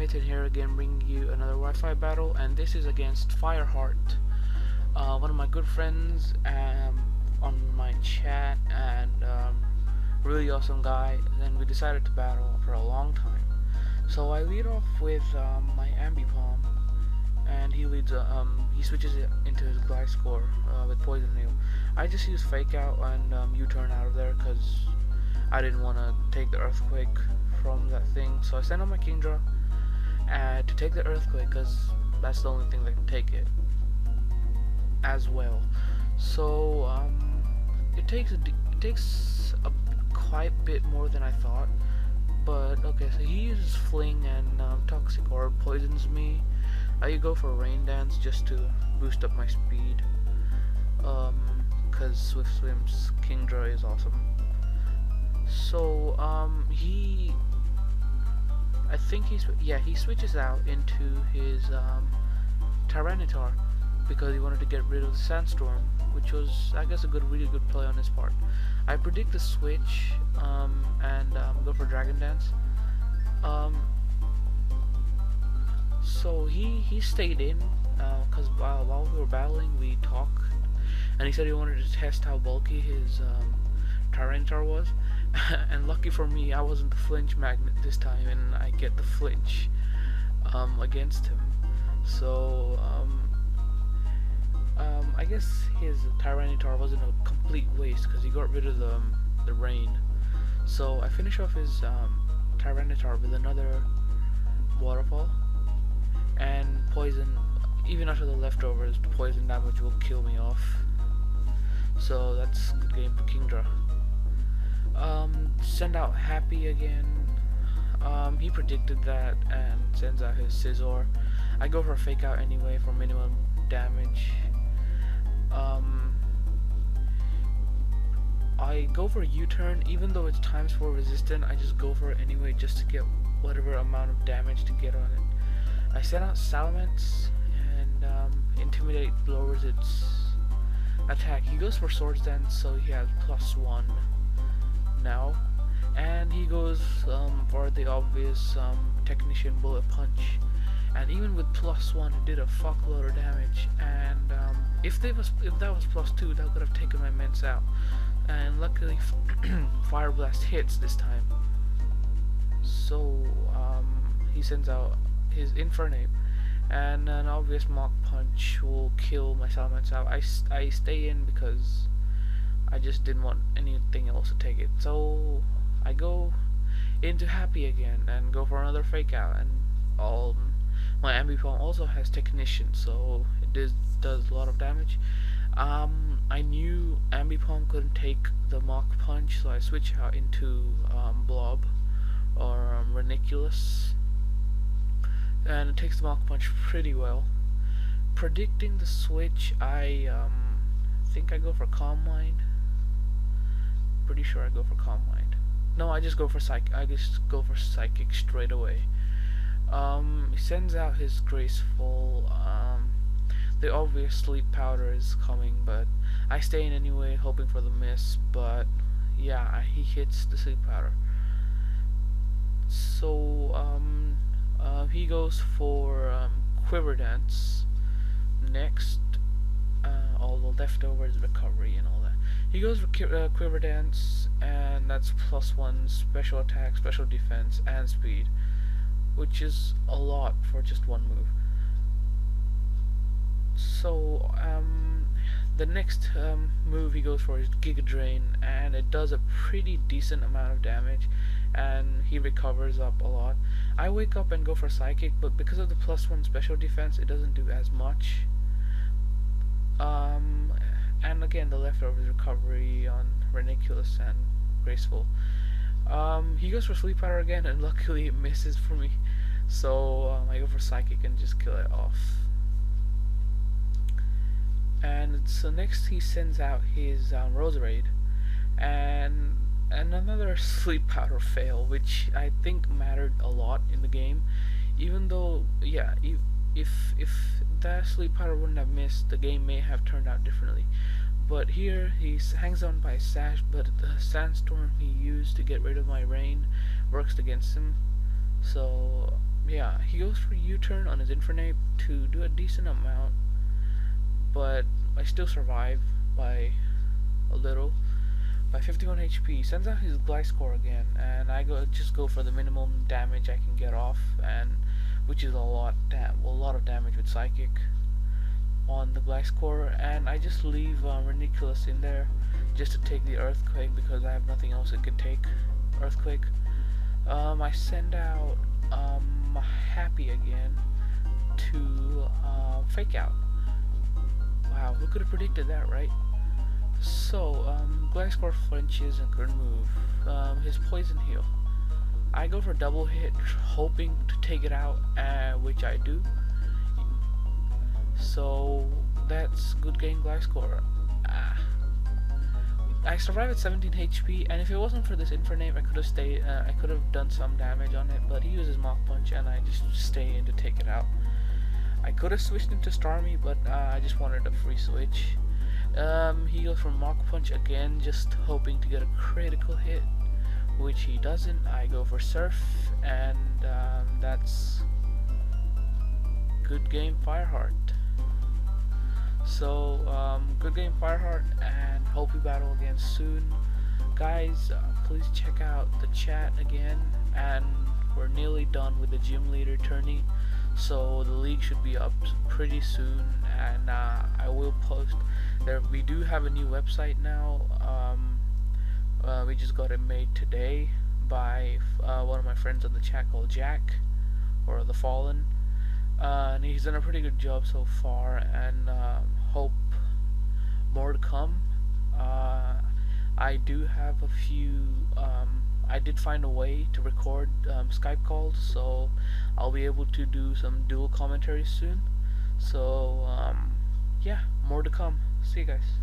Nathan here again, bringing you another Wi-Fi battle, and this is against FireHeart, one of my good friends on my chat, and really awesome guy. And we decided to battle for a long time. So I lead off with my Ambipom, and he switches it into his Glide Score with Poison Nail. I just use Fake Out and U-turn out of there because I didn't want to take the Earthquake from that thing. So I send on my Kingdra to take the Earthquake because that's the only thing that can take it as well. So it takes a quite bit more than I thought. But okay, so he uses Fling and Toxic Orb poisons me. I go for Rain Dance just to boost up my speed. Because Swift Swim's Kingdra is awesome. So he switches out into his Tyranitar because he wanted to get rid of the Sandstorm, which was, I guess, a really good play on his part. I predict the switch and go for Dragon Dance. So he stayed in because while we were battling, we talked, and he said he wanted to test how bulky his Tyranitar was. And lucky for me, I wasn't the flinch magnet this time, and I get the flinch against him. So I guess his Tyranitar wasn't a complete waste because he got rid of the rain. So I finish off his Tyranitar with another waterfall and poison. Even after the leftovers, the poison damage will kill me off. So that's a good game for Kingdra. Send out Happy again. He predicted that and sends out his Scizor. I go for a Fake Out anyway for minimum damage. I go for a U-turn, even though it's ×4 resistant. I just go for it anyway just to get whatever amount of damage to get on it. I send out Salamence and Intimidate lowers its attack. He goes for Swords Dance, so he has +1 now, and he goes for the obvious Technician Bullet Punch, and even with +1 it did a fuckload of damage. And if that was +2, that could have taken my Mence out, and luckily Fire Blast hits this time. So he sends out his Infernape, and an obvious Mach Punch will kill my Salamence out. I stay in because I just didn't want anything else to take it. So I go into Happy again and go for another Fake Out, and my Ambipom also has Technician, so it does a lot of damage. I knew Ambipom couldn't take the Mach Punch, so I switch out into Blob or Reniculus, and it takes the Mach Punch pretty well. Predicting the switch, I think I go for Calm Mind. Pretty sure I go for Calm Mind. No, I just go for Psychic straight away. He sends out his Graceful. The obvious Sleep Powder is coming, but I stay in anyway, hoping for the miss. But yeah, he hits the Sleep Powder. So he goes for Quiver Dance next. All the leftovers, recovery, and all that. He goes for Quiver Dance, and that's +1 special attack, special defense, and speed, which is a lot for just one move. So the next move he goes for is Giga Drain, and it does a pretty decent amount of damage, and he recovers up a lot. I wake up and go for Psychic, but because of the +1 special defense, it doesn't do as much. And again, the leftovers, recovery on Reniculus and Graceful. He goes for Sleep Powder again, and luckily it misses for me. So I go for Psychic and just kill it off. And so next he sends out his Roserade, and another Sleep Powder fail, which I think mattered a lot in the game. Even though, yeah, if that Sleep Powder wouldn't have missed, the game may have turned out differently. But here he hangs on by a Sash, but the Sandstorm he used to get rid of my rain works against him. So yeah, he goes for U-turn on his Infernape to do a decent amount, but I still survive by a little. By 51 HP, sends out his Gliscor again, and I just go for the minimum damage I can get off, and which is a lot of damage with Psychic on the Gliscor, and I just leave Ridiculous in there just to take the Earthquake because I have nothing else that could take Earthquake. I send out Happy again to Fake Out. Wow, who could have predicted that, right? So, Gliscor flinches and couldn't move. His Poison Heal. I go for double hit, hoping to take it out, which I do. So, that's good game Gliscor. I survived at 17 HP, and if it wasn't for this Infernape, I could have done some damage on it, but he uses Mach Punch, and I just stay in to take it out. I could have switched into Starmie, but I just wanted a free switch. He goes for Mach Punch again, just hoping to get a critical hit, which he doesn't. I go for Surf, and that's good game FireHeart. So, good game FireHeart, and hope we battle again soon. Guys, please check out the chat again, and we're nearly done with the gym leader tourney, so the league should be up pretty soon, and I will post there. We do have a new website now. We just got it made today by one of my friends on the chat called Jack, or The Fallen, and he's done a pretty good job so far, and hope more to come. I do have a few, I did find a way to record Skype calls, so I'll be able to do some dual commentary soon. So, yeah, more to come. See you guys.